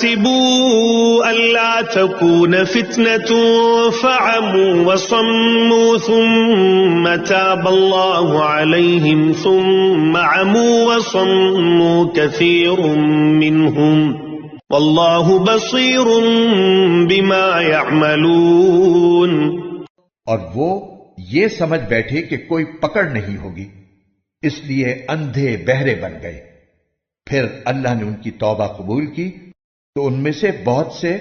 حسبوا ألا تكون فتنة فعموا وصموا ثم تاب الله عليهم ثم عموا وصموا كثير منهم والله بصير بما يعملون۔ اور وہ یہ سمجھ بیٹھے کہ کوئی پکڑ نہیں ہوگی، اس لیے اندھے بہرے بن گئے۔ پھر اللہ نے ان کی توبہ قبول کی تو ان میں سے بہت سے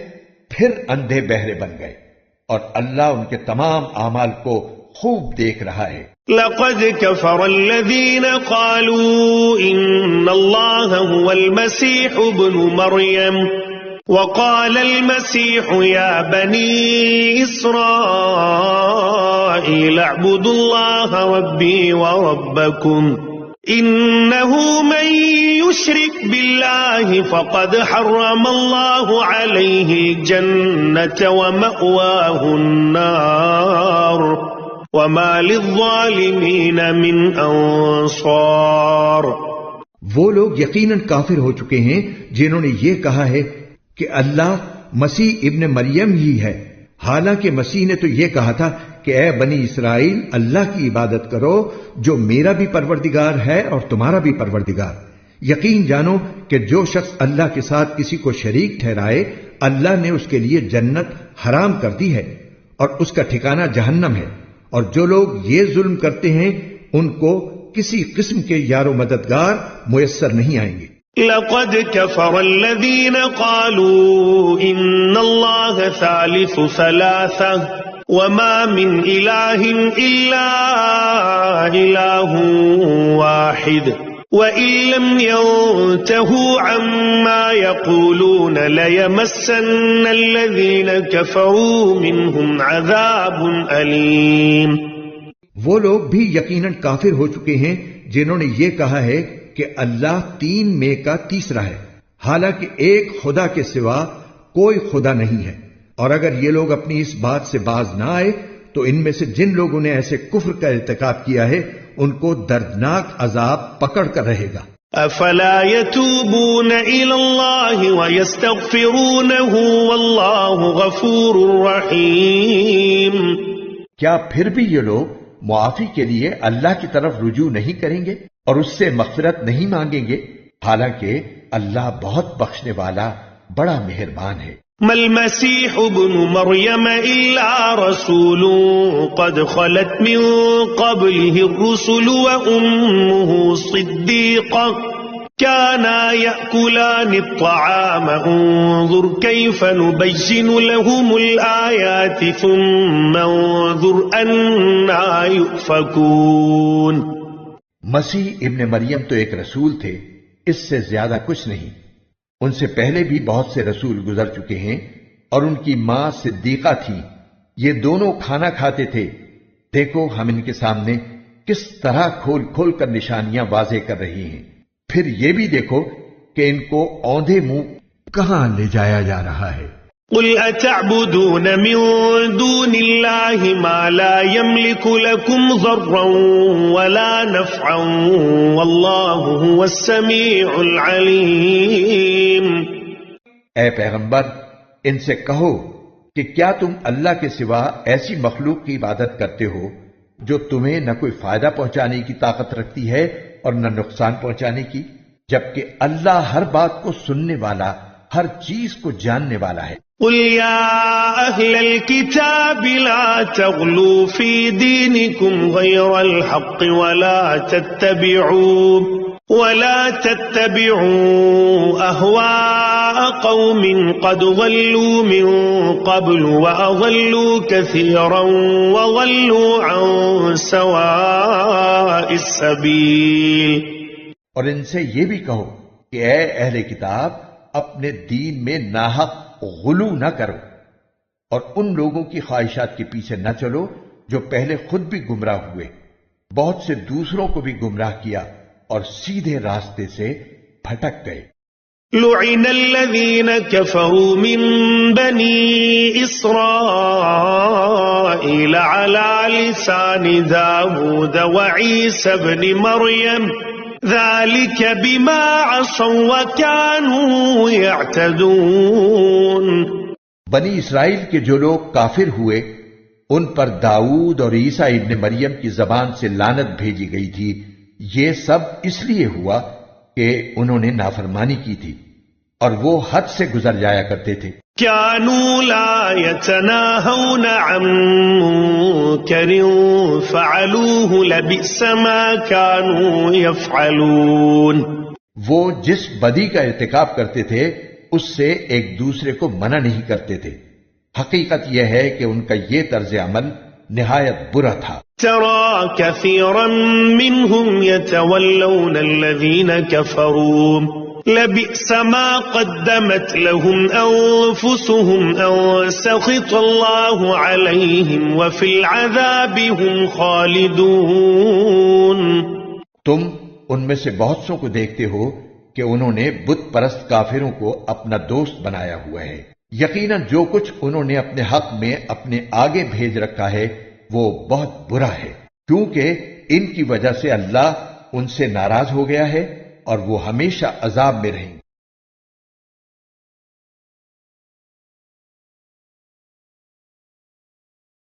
پھر اندھے بہرے بن گئے، اور اللہ ان کے تمام اعمال کو خوب دیکھ رہا ہے۔ لقد كفر الذين قالوا إن الله هو المسيح ابن مريم وقال المسيح يا بني إسرائيل اعبدوا الله ربي وربكم إنه من يشرك بالله فقد حرم الله عليه الجنة ومأواه النار وما للظالمين من انصار۔ وہ لوگ یقیناً کافر ہو چکے ہیں جنہوں نے یہ کہا ہے کہ اللہ مسیح ابن مریم ہی ہے، حالانکہ مسیح نے تو یہ کہا تھا کہ اے بنی اسرائیل اللہ کی عبادت کرو جو میرا بھی پروردگار ہے اور تمہارا بھی پروردگار۔ یقین جانو کہ جو شخص اللہ کے ساتھ کسی کو شریک ٹھہرائے اللہ نے اس کے لیے جنت حرام کر دی ہے اور اس کا ٹھکانہ جہنم ہے، اور جو لوگ یہ ظلم کرتے ہیں ان کو کسی قسم کے یار و مددگار میسر نہیں آئیں گے۔ لقد كفر الذين قالوا إن الله ثالث ثلاثة وما من إله إلا إله واحد وإن لم ينتهوا عما يقولون ليمسن الذين كفروا منهم عذاب أليم۔ وہ لوگ بھی یقیناً کافر ہو چکے ہیں جنہوں نے یہ کہا ہے کہ اللہ تین میں کا تیسرا ہے، حالانکہ ایک خدا کے سوا کوئی خدا نہیں ہے، اور اگر یہ لوگ اپنی اس بات سے باز نہ آئے تو ان میں سے جن لوگوں نے ایسے کفر کا ارتکاب کیا ہے ان کو دردناک عذاب پکڑ کر رہے گا۔ افلا يتوبون الى الله ويستغفرونه والله غفور رحيم۔ کیا پھر بھی یہ لوگ معافی کے لیے اللہ کی طرف رجوع نہیں کریں گے اور اس سے مغفرت نہیں مانگیں گے، حالانکہ اللہ بہت بخشنے والا بڑا مہربان ہے۔ ما المسيح ابن مريم إلا رسول قد خلت من قبله الرسل وأمه صديقة كانا يأكلان الطعام انظر كيف نبين لهم الآيات ثم انظر أنا يؤفكون۔ مسیح ابن مریم تو ایک رسول تھے، اس سے زیادہ کچھ نہیں۔ ان سے پہلے بھی بہت سے رسول گزر چکے ہیں اور ان کی ماں صدیقہ تھی، یہ دونوں کھانا کھاتے تھے، دیکھو ہم ان کے سامنے کس طرح کھول کھول کر نشانیاں واضح کر رہی ہیں، پھر یہ بھی دیکھو کہ ان کو اوندھے منہ کہاں لے جایا جا رہا ہے۔ قل اتعبدون من دون الله ما لا يملك لكم ضرا ولا نفعا والله هو السميع العليم۔ اے پیغمبر ان سے کہو کہ کیا تم اللہ کے سوا ایسی مخلوق کی عبادت کرتے ہو جو تمہیں نہ کوئی فائدہ پہنچانے کی طاقت رکھتی ہے اور نہ نقصان پہنچانے کی، جبکہ اللہ ہر بات کو سننے والا، ہر چیز کو جاننے والا ہے۔ قل يا أهل الكتاب لا تغلوا في دينكم غير الحق ولا تتبعوا أهواء قوم قد ضلوا من قبل وأضلوا كثيرا وضلوا عن سواء السبيل۔ اور ان سے یہ بھی کہو کہ اے اہل کتاب اپنے دین میں ناحق غلو نہ کرو اور ان لوگوں کی خواہشات کے پیچھے نہ چلو جو پہلے خود بھی گمراہ ہوئے، بہت سے دوسروں کو بھی گمراہ کیا اور سیدھے راستے سے بھٹک گئے۔ لعن الذين كفروا من بني إسرائيل على لسان داود وعيسى ابن مريم ذلك بما عصوا وكانوا يعتدون. بنی اسرائیل کے جو لوگ کافر ہوئے ان پر داؤد اور عیسیٰ ابن مریم کی زبان سے لعنت بھیجی گئی تھی، یہ سب اس لیے ہوا کہ انہوں نے نافرمانی کی تھی اور وہ حد سے گزر جایا کرتے تھے. كانوا لا يتناهون عن منكر فعلوه لبئس ما كانوا يفعلون. وہ جس بدی کا ارتکاب کرتے تھے اس سے ایک دوسرے کو منع نہیں کرتے تھے. حقیقت یہ ہے کہ ان کا یہ طرز عمل نہایت برا تھا. ترى كثيرا منهم يتولون الذين كفروا لبئس ما قدمت لهم أنفسهم أن سخط الله عليهم وفي العذاب هم خالدون. تم ان میں سے بہت سو کو دیکھتے ہو کہ انہوں نے بت پرست کافروں کو اپنا دوست بنایا ہوا ہے. یقیناً جو کچھ انہوں نے اپنے حق میں اپنے آگے بھیج رکھا ہے وہ بہت برا ہے، کیونکہ ان کی وجہ سے اللہ ان سے ناراض ہو گیا ہے اور وہ ہمیشہ عذاب میں رہیں گے.